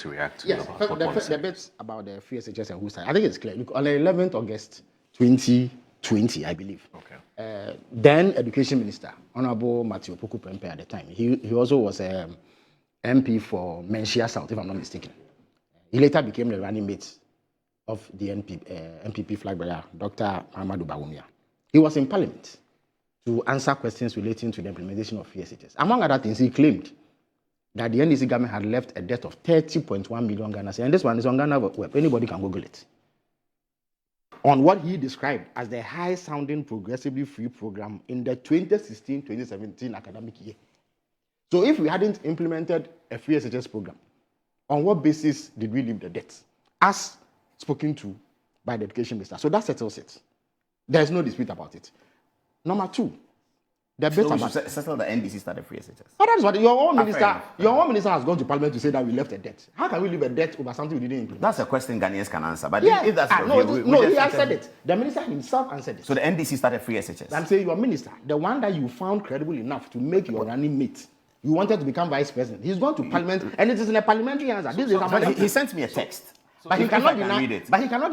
to react to Yes, the bits about the free SHS and who signed, I think it's clear. Look, on the 11th August 2020, I believe. Okay. Then Education Minister, Honorable Matthew Poku Prempeh at the time, he also was MP for Menchia South, if I'm not mistaken. He later became the running mate of the NPP flag bearer, Dr. Ahmadu Bawumia. He was in Parliament to answer questions relating to the implementation of free SHS. Among other things, he claimed that the NDC government had left a debt of 30.1 million Ghana cedis, and this one is on Ghana web. Anybody can Google it. On what he described as the high-sounding progressively free program in the 2016-2017 academic year. So if we hadn't implemented a free SHS program, on what basis did we leave the debt? As spoken to by the Education Minister. So that settles it. There's no dispute about it. Number two, the bit about settle the NDC started free SHS. But that's what your own minister has gone to Parliament to say that we left a debt. How can we leave a debt over something we didn't implement? That's a question Ghanaians can answer. But yeah. if that's he answered it. The minister himself answered it. So the NDC started free SHS. I'm saying your minister, the one that you found credible enough to make your running mate, you wanted to become vice president. He's gone to Parliament, and it is in a parliamentary answer. He sent me a text. But he cannot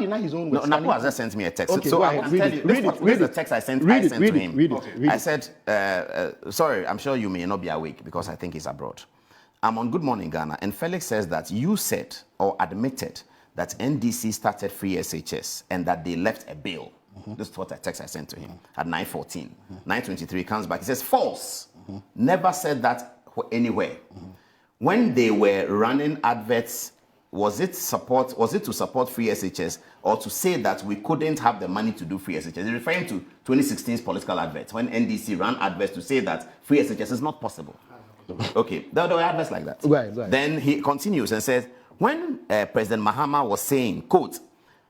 deny his own words. No, Napo has just sent me a text. Okay, so I want to tell you, this is the text I sent to him. I said, sorry, I'm sure you may not be awake because I think he's abroad. I'm on Good Morning Ghana, and Felix says that you said or admitted that NDC started free SHS and that they left a bill. This is what a text I sent to him at 9:14. 9:23 comes back. He says, false. Never said that anywhere. When they were running adverts, was it to support free SHS or to say that we couldn't have the money to do free SHS? He's referring to 2016's political adverts when NDC ran adverts to say that free SHS is not possible. Okay, there were adverts like that. Right. Then he continues and says, when President Mahama was saying, quote,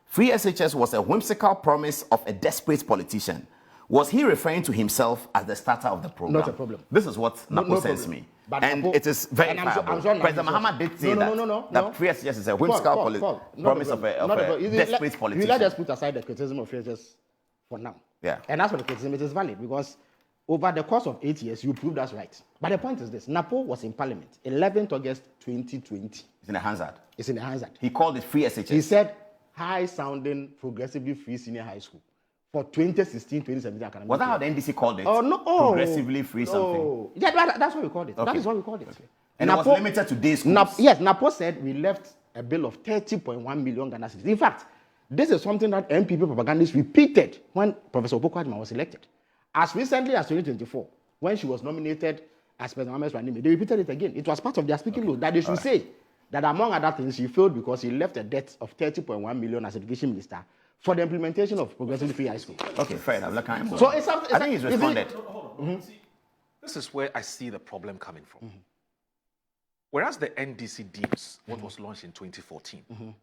free SHS was a whimsical promise of a desperate politician, was he referring to himself as the starter of the program? Not a problem. This is what Napo sends me. But and Napo, it is verifiable. President Mahama did say that free SHS is a whimsical promise of a desperate politician. You let us put aside the criticism of free SHS for now. Yeah. And as for the criticism, it is valid because over the course of 8 years, you proved us right. But the point is this. Napo was in Parliament, 11th August 2020. It's in the Hansard. It's in the Hansard. He called it free SHS. He said high-sounding, progressively free senior high school for 2016-2017 academic. Was that how the NDC called it? Oh, no. Progressively free something? Yeah, that's what we called it. Okay. That is what we called it. Okay. And Napo, it was limited to day schools? Yes, Napo said we left a bill of 30.1 million Ghana cedis. In fact, this is something that MPP propagandists repeated when Professor Opoku was elected. As recently as 2024, when she was nominated as President Mahama's running mate, they repeated it again. It was part of their speaking law that they should say that among other things, she failed because he left a debt of 30.1 million as education minister for the implementation of progressive free high school. Okay, fair enough. So I think he's responded. See, this is where I see the problem coming from. Whereas the NDC deems what was launched in 2014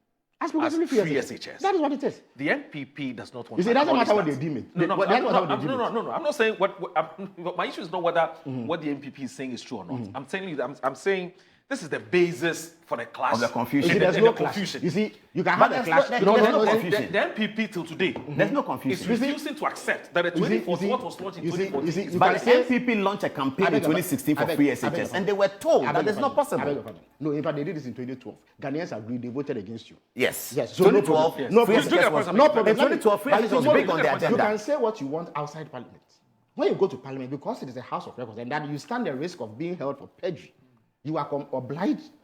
as free SHS. That is what it is. The NPP does not want to. You see, it doesn't matter what they deem it. No. I'm not saying my issue is not whether what the NPP is saying is true or not. I'm saying this is the basis for the clash. Of the confusion. You see, there's no confusion. You see, you can have a clash. There's no confusion. The NPP till today, there's no confusion. It's refusing to accept that the 2014 what was launched in 2014. But the NPP launched a campaign in 2016 for free SHS, and they were told that it's not possible. No, in fact, they did this in 2012. Ghanaians agreed. They voted against you. Yes. So 2012. No problem. In 2012, free SHS was big on the agenda. You can say what you want outside Parliament. When you go to Parliament, because it is a House of Records, and that you stand the risk of being held for perjury, you are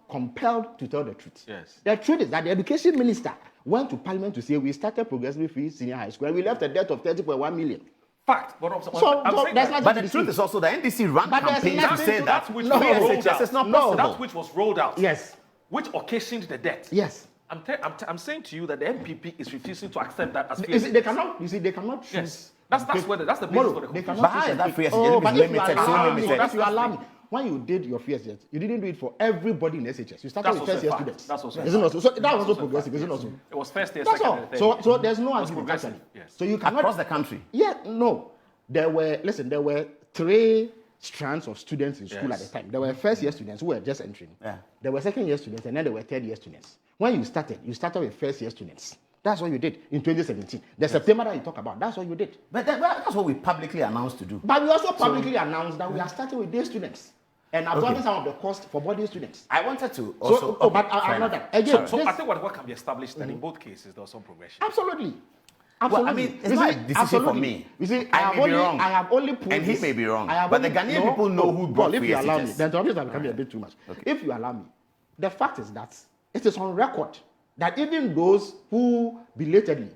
compelled to tell the truth. Yes. The truth is that the education minister went to Parliament to say we started progressively free senior high school and we left a debt of 30.1 million. Fact. But the truth is also the NDC ran campaigns to say that free SHS is not possible. That which was rolled out. Yes. Which occasioned the debt. Yes. I'm saying to you that the NPP is refusing to accept that as free. They cannot choose. Yes. That's the basis for the confusion. But how is that free SHS limited? So limited. You allow me. When you did your first SHS, you didn't do it for everybody in SHS. You started with first year students. That's also isn't also. So that was also progressive, isn't also. It was first year, that's second all. year. So there's no argument actually. Yes. So you cannot across the country. Yeah, no. There were 3 strands of students in school at the time. There were first year students who were just entering. Yeah. There were second year students, and then there were third year students. When you started with first year students. That's what you did in 2017. The September that you talk about, that's what you did. But that's what we publicly announced to do. But we also publicly announced that we are starting with day students. and absorbing some of the cost for boarding students. I wanted to also... but I'm not that. Again, so I think what can be established that in both cases there was some progression. Absolutely. Well, I mean, it's not a decision for me. You see, I may be wrong. I have only put and he may be wrong. But the Ghanaian people know who brought if you allow me, SHS. then the obvious are becoming a bit too much. Okay. If you allow me, the fact is that it is on record that even those who belatedly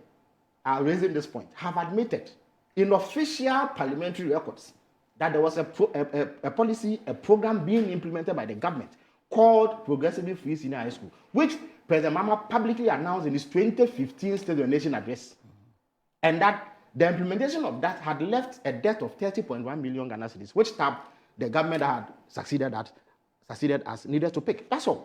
are raising this point have admitted in official parliamentary records that there was a policy, a program being implemented by the government called Progressively Free Senior High School, which President Mahama publicly announced in his 2015 State of the Nation address. And that the implementation of that had left a debt of 30.1 million Ghana cedis, which the government had succeeded as needed to pick. That's all.